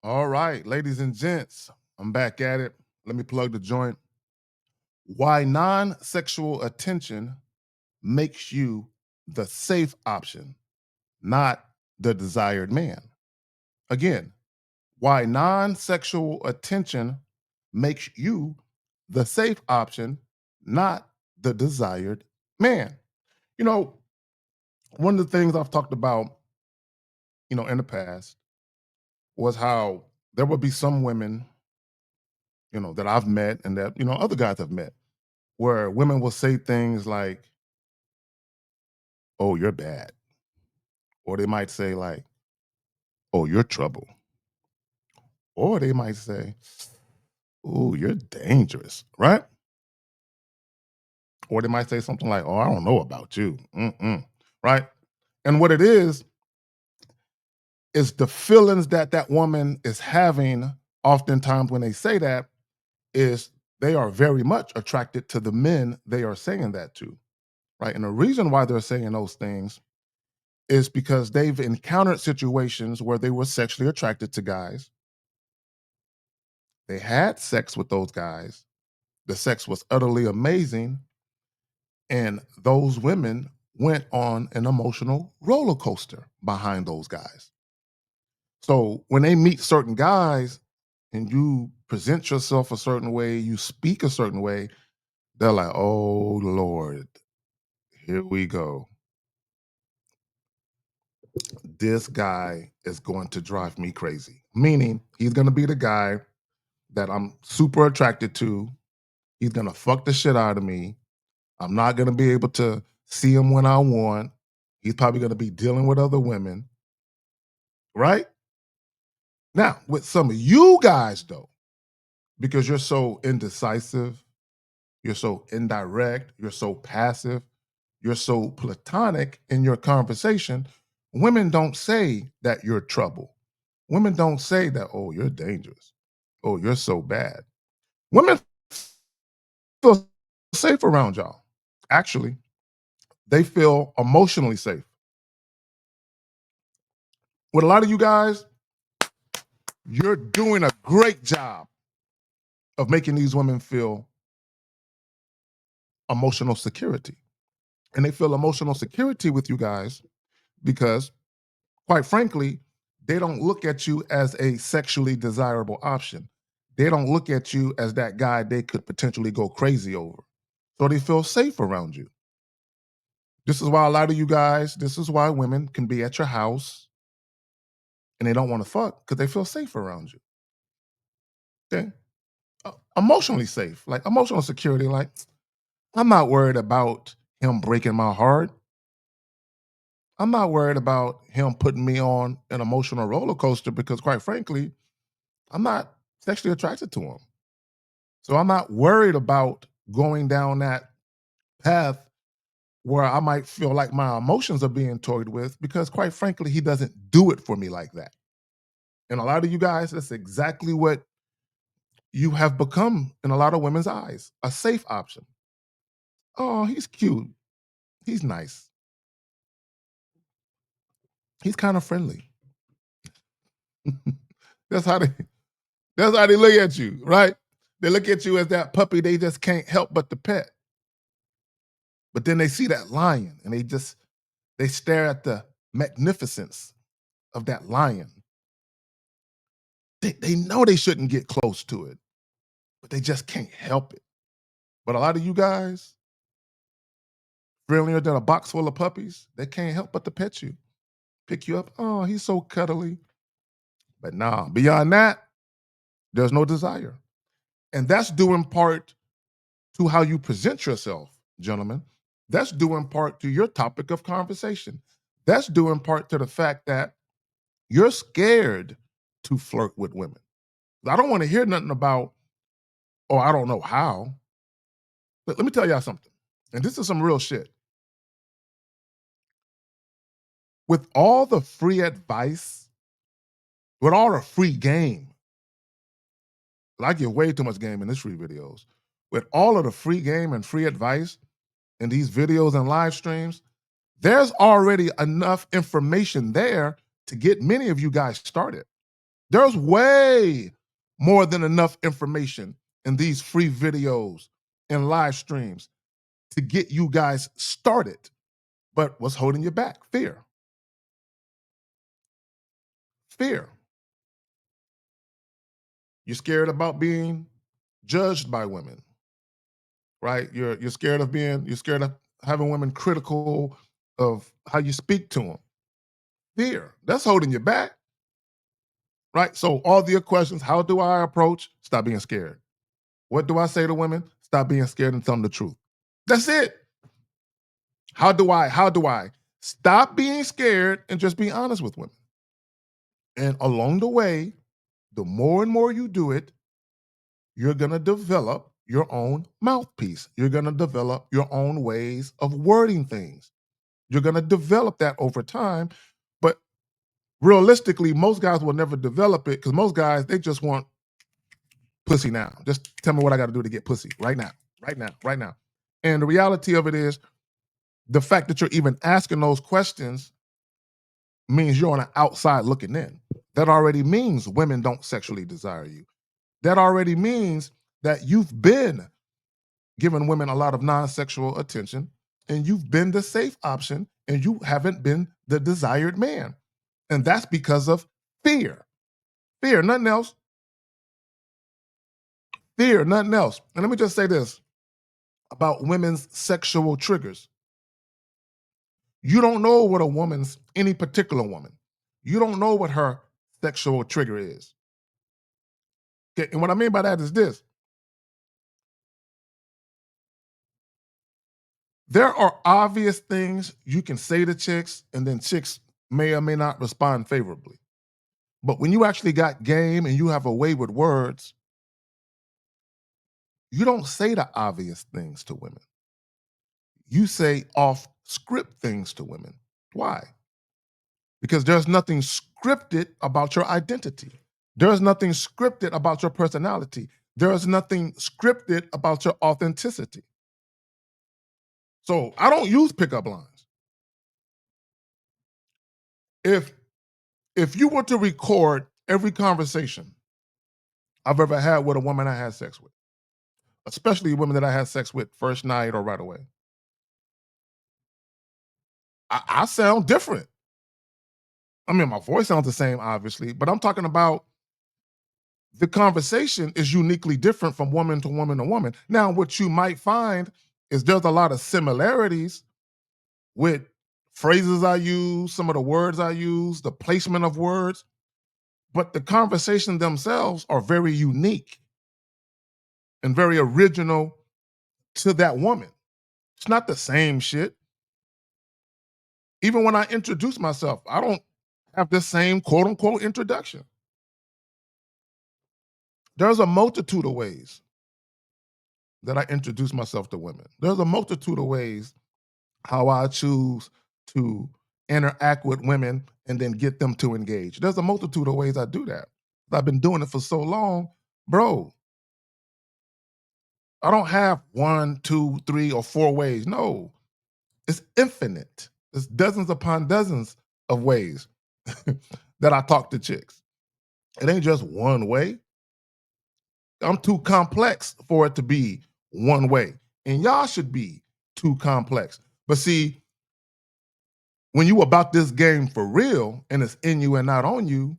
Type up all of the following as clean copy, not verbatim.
All right, ladies and gents, I'm back at it. Let me plug the joint. Why non sexual attention makes you the safe option, not the desired man. Again, why non sexual attention makes you the safe option, not the desired man. You know, one of the things I've talked about, in the past was how there would be some women, that I've met and that, other guys have met where women will say things like, "Oh, you're bad," or they might say like, "Oh, you're trouble," or they might say, "Oh, you're dangerous," right? Or they might say something like, "Oh, I don't know about you," right? And what it is the feelings that that woman is having. Oftentimes, when they say that, is they are very much attracted to the men they are saying that to, right? And the reason why they're saying those things is because they've encountered situations where they were sexually attracted to guys. They had sex with those guys. The sex was utterly amazing. And those women went on an emotional roller coaster behind those guys. So when they meet certain guys and you present yourself a certain way, you speak a certain way, they're like, oh Lord, here we go. This guy is going to drive me crazy. Meaning he's going to be the guy that I'm super attracted to. He's going to fuck the shit out of me. I'm not going to be able to see him when I want. He's probably going to be dealing with other women, right? Now, with some of you guys, though, because you're so indecisive, you're so indirect, you're so passive, you're so platonic in your conversation, women don't say that you're trouble. Women don't say that, oh, you're dangerous. Oh, you're so bad. Women feel safe around y'all. Actually, they feel emotionally safe. With a lot of you guys, you're doing a great job of making these women feel emotional security. And they feel emotional security with you guys because, quite frankly, they don't look at you as a sexually desirable option. They don't look at you as that guy they could potentially go crazy over. So they feel safe around you. This is why a lot of you guys, this is why women can be at your house and they don't want to fuck because they feel safe around you. Okay. Emotionally safe, like emotional security. Like, I'm not worried about him breaking my heart. I'm not worried about him putting me on an emotional roller coaster because, quite frankly, I'm not sexually attracted to him. So I'm not worried about going down that path where I might feel like my emotions are being toyed with because, quite frankly, he doesn't do it for me like that. And a lot of you guys, that's exactly what you have become in a lot of women's eyes, a safe option. Oh, he's cute. He's nice. He's kind of friendly. that's how they that's how they look at you, right? They look at you as that puppy they just can't help but to pet. But then they see that lion and they stare at the magnificence of that lion. They know they shouldn't get close to it, but they just can't help it. But a lot of you guys, friendlier than a box full of puppies, they can't help but to pet you, pick you up. Oh, he's so cuddly. But nah, beyond that, there's no desire. And that's due in part to how you present yourself, gentlemen. That's due in part to your topic of conversation. That's due in part to the fact that you're scared to flirt with women. I don't want to hear nothing about, oh, I don't know how. Let me tell y'all something. And this is some real shit. With all the free advice, with all the free game, I give way too much game in these free videos. With all of the free game and free advice in these videos and live streams, there's already enough information there to get many of you guys started. There's way more than enough information in these free videos and live streams to get you guys started. But what's holding you back? Fear. Fear. You're scared about being judged by women, right? You're scared of you're scared of having women critical of how you speak to them. Fear. That's holding you back, right? So all the questions, how do I approach? Stop being scared. What do I say to women? Stop being scared and tell them the truth. That's it. How do I stop being scared and just be honest with women? And along the way, the more and more you do it, you're going to develop your own mouthpiece. You're going to develop your own ways of wording things. You're going to develop that over time. But realistically, most guys will never develop it because most guys, they just want pussy now. Just tell me what I got to do to get pussy right now, right now, right now. And the reality of it is the fact that you're even asking those questions means you're on the outside looking in. That already means women don't sexually desire you. That already means that you've been giving women a lot of non-sexual attention and you've been the safe option and you haven't been the desired man. And that's because of fear. Fear, nothing else. Fear, nothing else. And let me just say this about women's sexual triggers. You don't know what a woman's, any particular woman, you don't know what her sexual trigger is. Okay, and what I mean by that is this. There are obvious things you can say to chicks, and then chicks may or may not respond favorably. But when you actually got game and you have a way with words, you don't say the obvious things to women. You say off script things to women. Why? Because there's nothing scripted about your identity. There's nothing scripted about your personality. There's nothing scripted about your authenticity. So I don't use pickup lines. If you were to record every conversation I've ever had with a woman I had sex with, especially women that I had sex with first night or right away, I sound different. I mean, my voice sounds the same, obviously, but I'm talking about the conversation is uniquely different from woman to woman to woman. Now, what you might find is there's a lot of similarities with phrases I use, some of the words I use, the placement of words, but the conversations themselves are very unique and very original to that woman. It's not the same shit. Even when I introduce myself, I don't have the same quote unquote introduction. There's a multitude of ways that I introduce myself to women. There's a multitude of ways how I choose to interact with women and then get them to engage. There's a multitude of ways I do that. I've been doing it for so long, bro. I don't have one, two, three, or four ways. No, it's infinite. It's dozens upon dozens of ways that I talk to chicks. It ain't just one way. I'm too complex for it to be one way. And y'all should be too complex. But see, when you about this game for real and it's in you and not on you,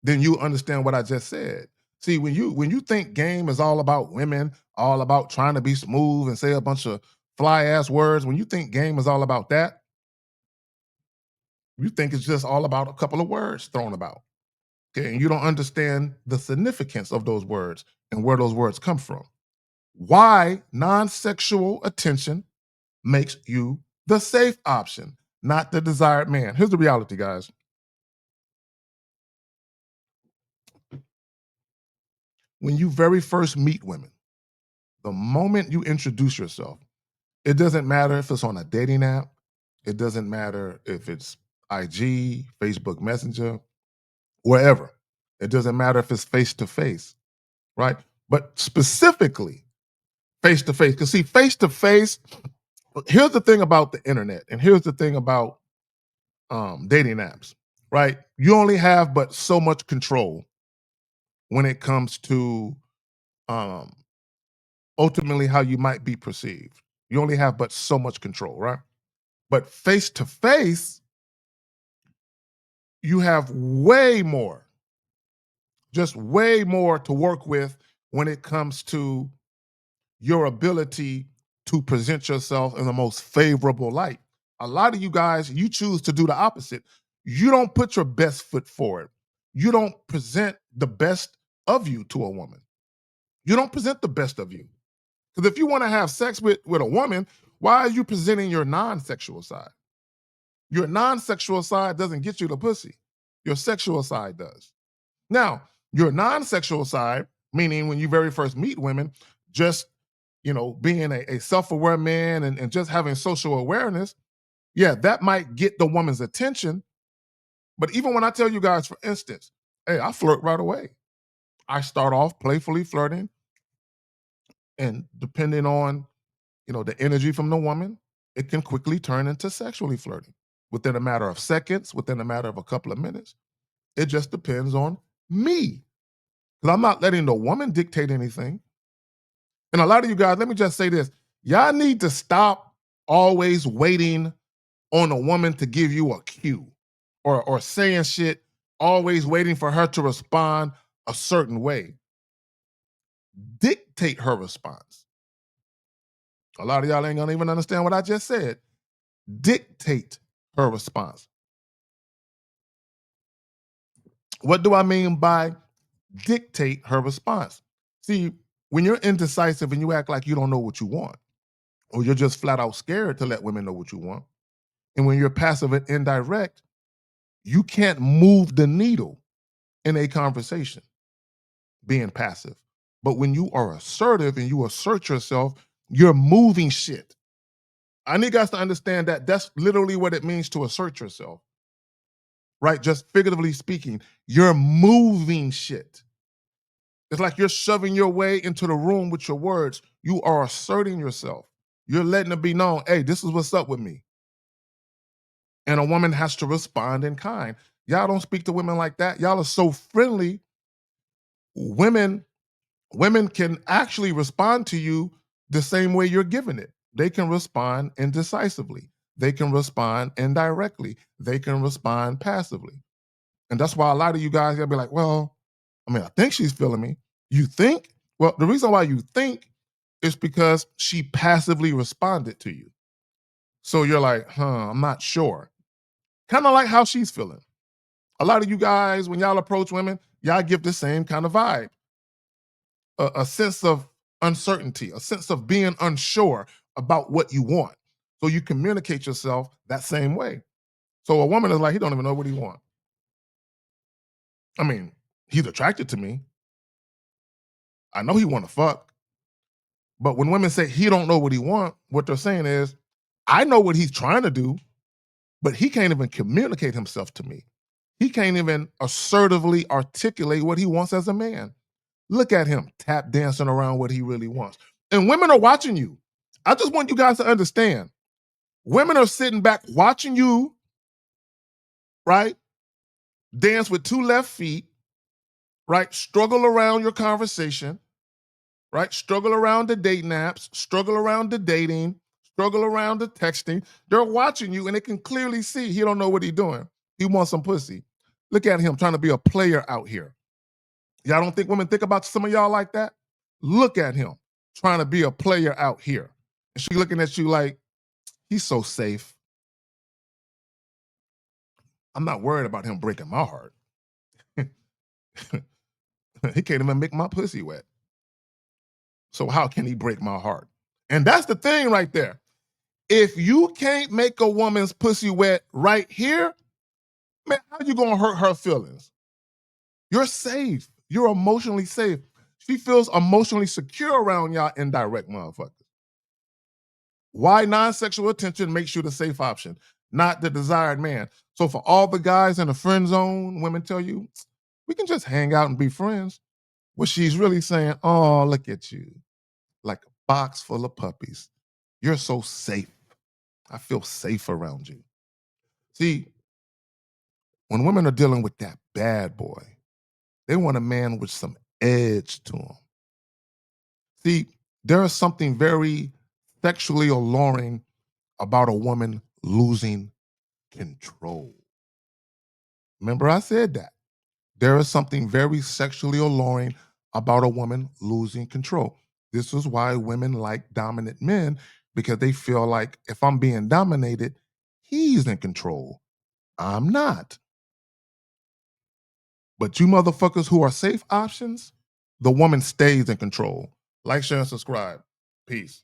then you understand what I just said. See, when you think game is all about women, all about trying to be smooth and say a bunch of fly ass words, when you think game is all about that, you think it's just all about a couple of words thrown about. Okay, and you don't understand the significance of those words and where those words come from. Why non-sexual attention makes you the safe option, not the desired man. Here's the reality, guys. When you very first meet women, the moment you introduce yourself, it doesn't matter if it's on a dating app, it doesn't matter if it's IG, Facebook Messenger, wherever. It doesn't matter if it's face to face, right? But specifically face to face. Because see, face to face, here's the thing about the internet, and here's the thing about dating apps, right? You only have but so much control when it comes to um, ultimately how you might be perceived. You only have but so much control, right? But face to face, you have way more, just way more to work with when it comes to your ability to present yourself in the most favorable light. A lot of you guys, you choose to do the opposite. You don't put your best foot forward. You don't present the best of you to a woman. You don't present the best of you. Because if you want to have sex with a woman, why are you presenting your non-sexual side? Your non-sexual side doesn't get you the pussy. Your sexual side does. Now, your non-sexual side, meaning when you very first meet women, just being a self-aware man and just having social awareness, yeah, that might get the woman's attention. But even when I tell you guys, for instance, hey, I flirt right away. I start off playfully flirting, and depending on the energy from the woman, it can quickly turn into sexually flirting within a matter of seconds, within a matter of a couple of minutes. It just depends on me. Because I'm not letting the woman dictate anything. And a lot of you guys, let me just say this. Y'all need to stop always waiting on a woman to give you a cue or saying shit, always waiting for her to respond a certain way. Dictate her response. A lot of y'all ain't gonna even understand what I just said. Dictate her response. What do I mean by dictate her response? See, when you're indecisive and you act like you don't know what you want, or you're just flat out scared to let women know what you want, and when you're passive and indirect, you can't move the needle in a conversation being passive. But when you are assertive and you assert yourself, you're moving shit. I need guys to understand that that's literally what it means to assert yourself, right? Just figuratively speaking, you're moving shit. It's like you're shoving your way into the room with your words. You are asserting yourself. You're letting it be known, hey, this is what's up with me. And a woman has to respond in kind. Y'all don't speak to women like that. Y'all are so friendly. Women can actually respond to you the same way you're giving it. They can respond indecisively. They can respond indirectly. They can respond passively. And that's why a lot of you guys, you'll be like, well, I think she's feeling me. You think? Well, the reason why you think is because she passively responded to you. So you're like, I'm not sure. Kind of like how she's feeling. A lot of you guys, when y'all approach women, y'all give the same kind of vibe. A sense of uncertainty, a sense of being unsure about what you want. So you communicate yourself that same way. So a woman is like, he don't even know what he wants. He's attracted to me. I know he want to fuck. But when women say he don't know what he want, what they're saying is, I know what he's trying to do, but he can't even communicate himself to me. He can't even assertively articulate what he wants as a man. Look at him tap dancing around what he really wants. And women are watching you. I just want you guys to understand. Women are sitting back watching you, right? Dance with two left feet, right? Struggle around your conversation, right? Struggle around the dating apps, struggle around the dating, struggle around the texting. They're watching you and they can clearly see he don't know what he's doing. He wants some pussy. Look at him trying to be a player out here. Y'all don't think women think about some of y'all like that? Look at him trying to be a player out here. And she looking at you like, he's so safe. I'm not worried about him breaking my heart. He can't even make my pussy wet. So how can he break my heart? And that's the thing right there. If you can't make a woman's pussy wet right here, man, how you gonna hurt her feelings? You're safe. You're emotionally safe. She feels emotionally secure around y'all indirect motherfuckers. Why non-sexual attention makes you the safe option, not the desired man. So for all the guys in the friend zone, women tell you, we can just hang out and be friends. What she's really saying, oh, look at you. Like a box full of puppies. You're so safe. I feel safe around you. See, when women are dealing with that bad boy, They want a man with some edge to him. See, there is something very sexually alluring about a woman losing control. Remember, I said that. There is something very sexually alluring about a woman losing control. This is why women like dominant men, because they feel like if I'm being dominated, he's in control. I'm not. But you motherfuckers who are safe options, the woman stays in control. Like, share, and subscribe. Peace.